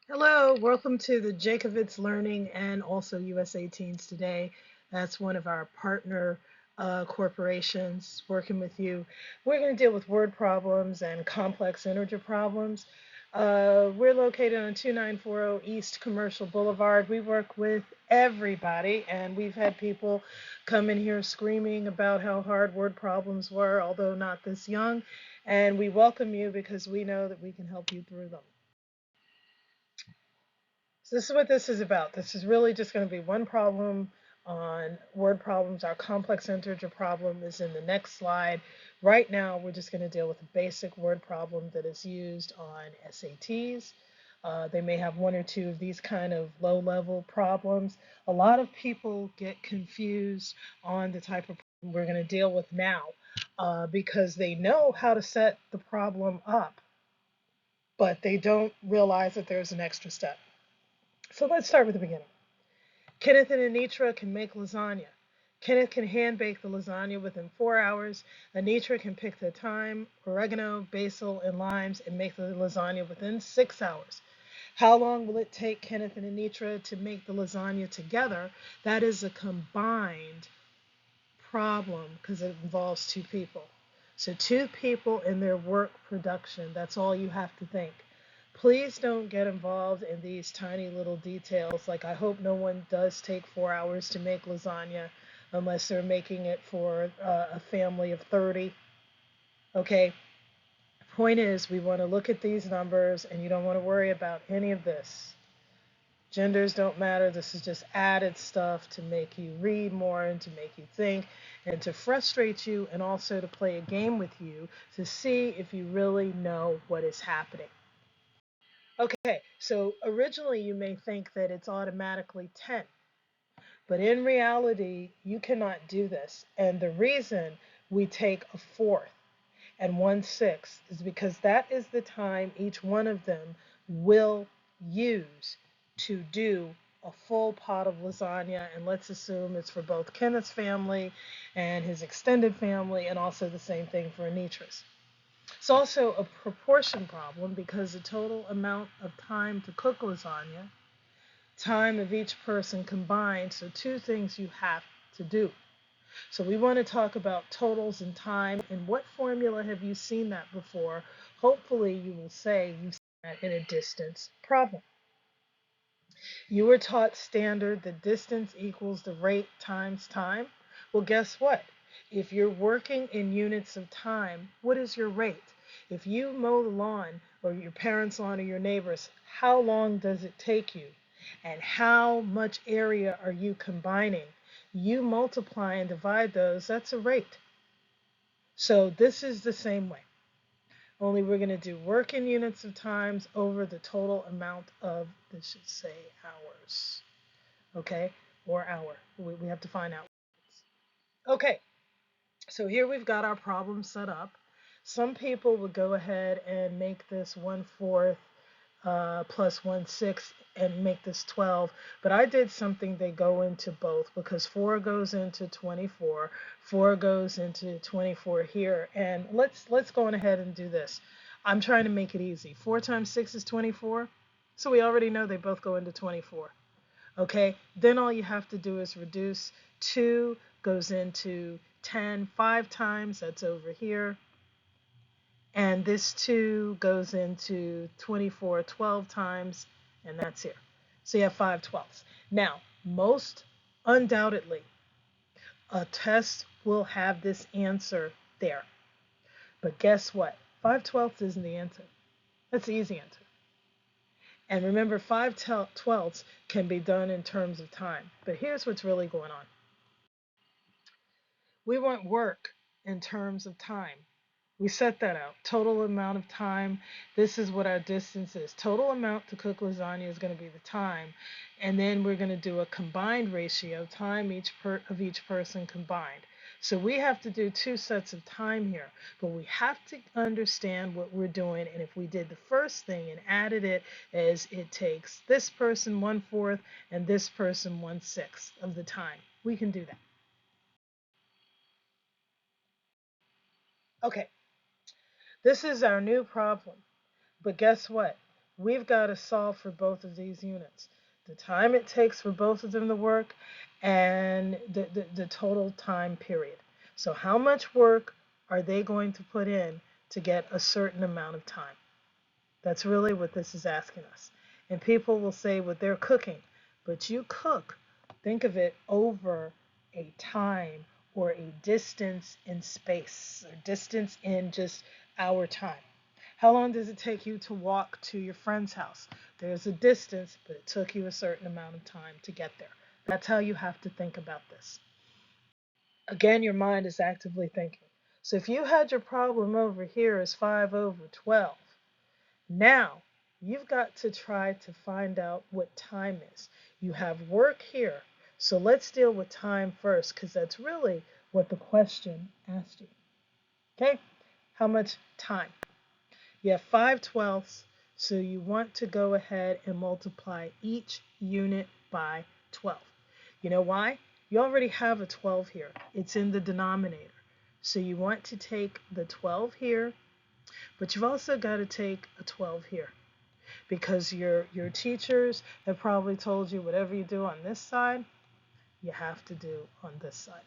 Hello, welcome to the Jacobitz Learning and also USA Teens Today. That's one of our partner corporations working with you. We're going to deal with word problems and complex integer problems. We're located on 2940 East Commercial Boulevard. We work with everybody, and we've had people come in here screaming about how hard word problems were, although not this young. And we welcome you because we know that we can help you through them. So this is what this is about. This is really just going to be one problem on word problems. Our complex integer problem is in the next slide. Right now, we're just going to deal with a basic word problem that is used on SATs. They may have one or two of these kind of low-level problems. A lot of people get confused on the type of problem we're going to deal with now because they know how to set the problem up, but they don't realize that there's an extra step. So let's start with the beginning. Kenneth and Anitra can make lasagna. Kenneth can hand bake the lasagna within 4 hours. Anitra can pick the thyme, oregano, basil, and limes and make the lasagna within 6 hours. How long will it take Kenneth and Anitra to make the lasagna together? That is a combined problem because it involves two people. So, two people in their work production, that's all you have to think. Please don't get involved in these tiny little details. Like, I hope no one does take 4 hours to make lasagna unless they're making it for a family of 30. Okay, point is, we want to look at these numbers and you don't want to worry about any of this. Genders don't matter. This is just added stuff to make you read more and to make you think and to frustrate you and also to play a game with you to see if you really know what is happening. Okay, so originally you may think that it's automatically 10, but in reality, you cannot do this. And the reason we take a fourth and 1/6 is because that is the time each one of them will use to do a full pot of lasagna. And let's assume it's for both Kenneth's family and his extended family, and also the same thing for Anitra's. It's also a proportion problem because the total amount of time to cook lasagna, time of each person combined, so two things you have to do. So we want to talk about totals and time. And what formula have you seen that before? Hopefully you will say you've seen that in a distance problem. You were taught standard the distance equals the rate times time. Well, guess what? If you're working in units of time, what is your rate? If you mow the lawn or your parents' lawn or your neighbor's, how long does it take you? And how much area are you combining? You multiply and divide those, that's a rate. So this is the same way. Only we're going to do work in units of times over the total amount of, this should say hours, okay? Or hour. We have to find out. Okay, so here we've got our problem set up. Some people would go ahead and make this 1/4 plus 1/6 and make this 12. But I did something they go into both because 4 goes into 24, 4 goes into 24 here. And let's go on ahead and do this. I'm trying to make it easy. 4 times 6 is 24. So we already know they both go into 24. Okay, then all you have to do is reduce. 2 goes into 10 5 times, that's over here. And this 2 goes into 24 12 times, and that's here. So you have 5/12. Now, most undoubtedly, a test will have this answer there. But guess what? 5/12 isn't the answer. That's the easy answer. And remember, 5/12 can be done in terms of time. But here's what's really going on. We want work in terms of time. We set that out. Total amount of time. This is what our distance is. Total amount to cook lasagna is going to be the time. And then we're going to do a combined ratio, time of each person combined. So we have to do two sets of time here, but we have to understand what we're doing. And if we did the first thing and added it as it takes this person 1/4 and this person 1/6 of the time, we can do that. Okay, this is our new problem. But guess what? we've got to solve for both of these units. The time it takes for both of them to work and the total time period. So how much work are they going to put in to get a certain amount of time? That's really what this is asking us. And people will say, well, they're cooking, but you cook. Think of it over a time or a distance in space or distance in just our time. How long does it take you to walk to your friend's house? There's a distance, but it took you a certain amount of time to get there. That's how you have to think about this. Again, your mind is actively thinking. So if you had your problem over here as 5 over 12, now you've got to try to find out what time is. You have work here. So let's deal with time first because that's really what the question asked you. Okay? How much time? You have 5/12, so you want to go ahead and multiply each unit by 12. You know why? You already have a 12 here. It's in the denominator. So you want to take the 12 here, but you've also got to take a 12 here because your teachers have probably told you whatever you do on this side, you have to do on this side.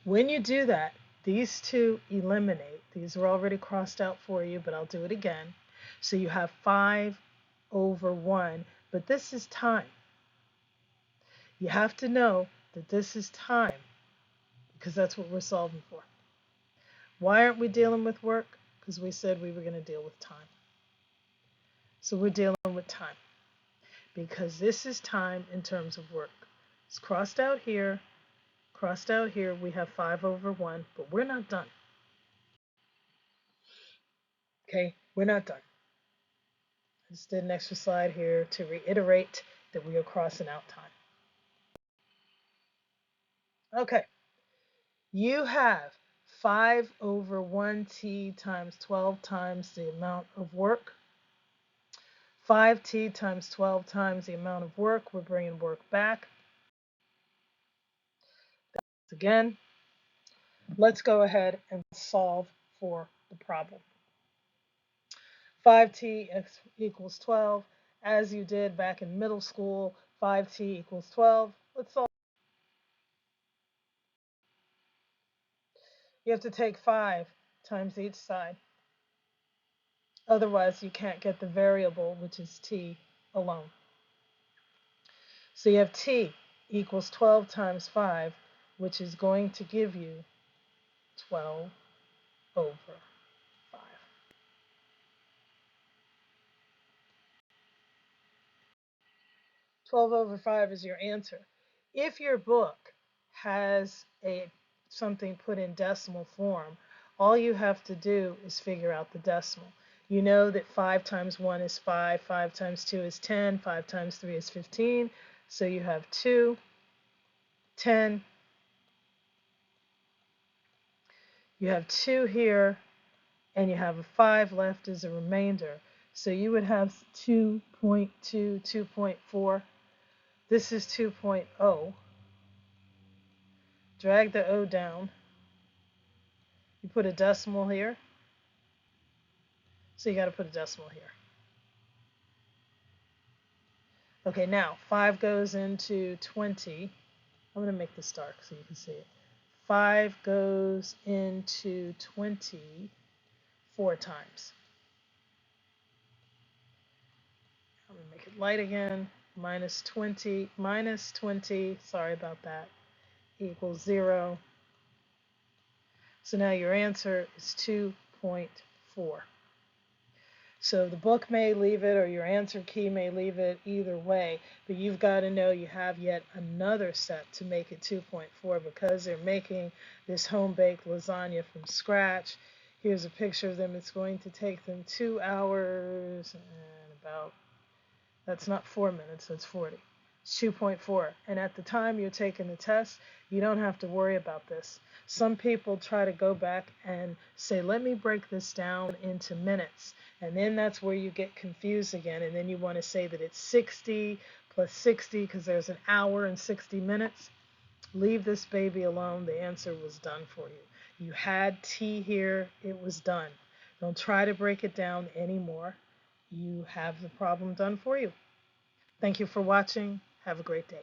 When you do that, these two eliminate. These are already crossed out for you, but I'll do it again. So you have 5 over 1, but this is time. You have to know that this is time because that's what we're solving for. Why aren't we dealing with work? Because we said we were going to deal with time. So we're dealing with time because this is time in terms of work. It's crossed out here, crossed out here. We have 5 over 1, but we're not done. Okay, we're not done. I just did an extra slide here to reiterate that we are crossing out time. Okay, you have 5 over 1t times 12 times the amount of work. 5t times 12 times the amount of work. We're bringing work back. Again, let's go ahead and solve for the problem. 5t equals 12. As you did back in middle school, 5t equals 12. Let's solve. You have to take 5 times each side. Otherwise, you can't get the variable, which is t, alone. So you have t equals 12 times 5, which is going to give you 12 over 5. 12 over 5 is your answer. If your book has something put in decimal form, all you have to do is figure out the decimal. You know that 5 times 1 is 5, 5 times 2 is 10, 5 times 3 is 15. So you have 2, 10. You have 2 here, and you have a 5 left as a remainder. So you would have 2.2, 2.4. This is 2.0. Drag the O down. You put a decimal here. So you got to put a decimal here. Okay, now 5 goes into 20. I'm going to make this dark so you can see it. 5 goes into 20 4 times. I'm going to make it light again. Minus 20, sorry about that, equals 0. So now your answer is 2.4. So the book may leave it or your answer key may leave it either way, but you've got to know you have yet another step to make it 2.4 because they're making this home-baked lasagna from scratch. Here's a picture of them. It's going to take them 2 hours and about, that's not 4 minutes, that's 40. It's 2.4. And at the time you're taking the test, you don't have to worry about this. Some people try to go back and say, let me break this down into minutes. And then that's where you get confused again. And then you want to say that it's 60 plus 60 because there's an hour and 60 minutes. Leave this baby alone. The answer was done for you. You had T here. It was done. Don't try to break it down anymore. you have the problem done for you. Thank you for watching. Have a great day.